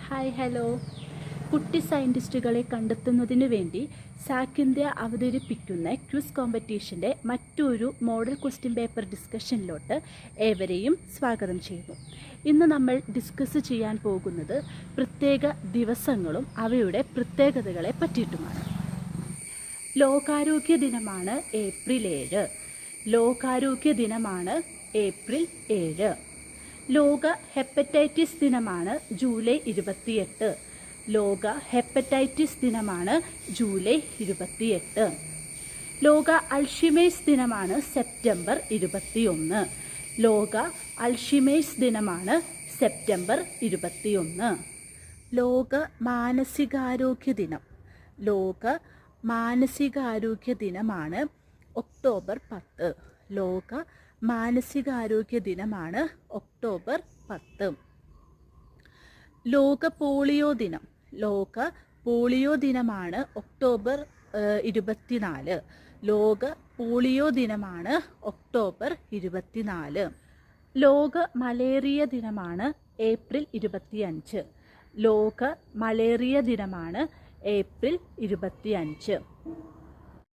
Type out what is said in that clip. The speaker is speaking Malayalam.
Hi hello. കുട്ടി സയൻറ്റിസ്റ്റുകളെ കണ്ടെത്തുന്നതിനു വേണ്ടി സാക്ക് ഇന്ത്യ അവതരിപ്പിക്കുന്ന ക്വിസ് കോമ്പറ്റീഷൻ്റെ മറ്റൊരു മോഡൽ ക്വസ്റ്റ്യൻ പേപ്പർ ഡിസ്കഷനിലോട്ട് ഏവരെയും സ്വാഗതം ചെയ്യുന്നു. ഇന്ന് നമ്മൾ ഡിസ്കസ് ചെയ്യാൻ പോകുന്നത് പ്രത്യേക ദിവസങ്ങളും അവയുടെ പ്രത്യേകതകളെ പറ്റിയിട്ടുമാണ്. ലോകാരോഗ്യ ദിനമാണ് ഏപ്രിൽ 7. ലോകാരോഗ്യ ദിനമാണ് ഏപ്രിൽ 7. ലോക ഹെപ്പറ്റൈറ്റിസ് ദിനമാണ് ജൂലൈ 28. ലോക ഹെപ്പറ്റൈറ്റിസ് ദിനമാണ് ജൂലൈ 28. ലോക അൾഷിമേഴ്സ് ദിനമാണ് സെപ്റ്റംബർ 21. ലോക അൾഷിമേഴ്സ് ദിനമാണ് സെപ്റ്റംബർ 21. ലോക മാനസികാരോഗ്യ ദിനം. ലോക മാനസികാരോഗ്യ ദിനമാണ് ഒക്ടോബർ 10. ലോക മാനസികാരോഗ്യ ദിനമാണ് ഒക്ടോബർ 10. ലോക പോളിയോ ദിനം. ലോക പോളിയോ ദിനമാണ് ഒക്ടോബർ 24. ലോക പോളിയോ ദിനമാണ് ഒക്ടോബർ 24. ലോക മലേറിയ ദിനമാണ് ഏപ്രിൽ 25. ലോക മലേറിയ ദിനമാണ് ഏപ്രിൽ 25.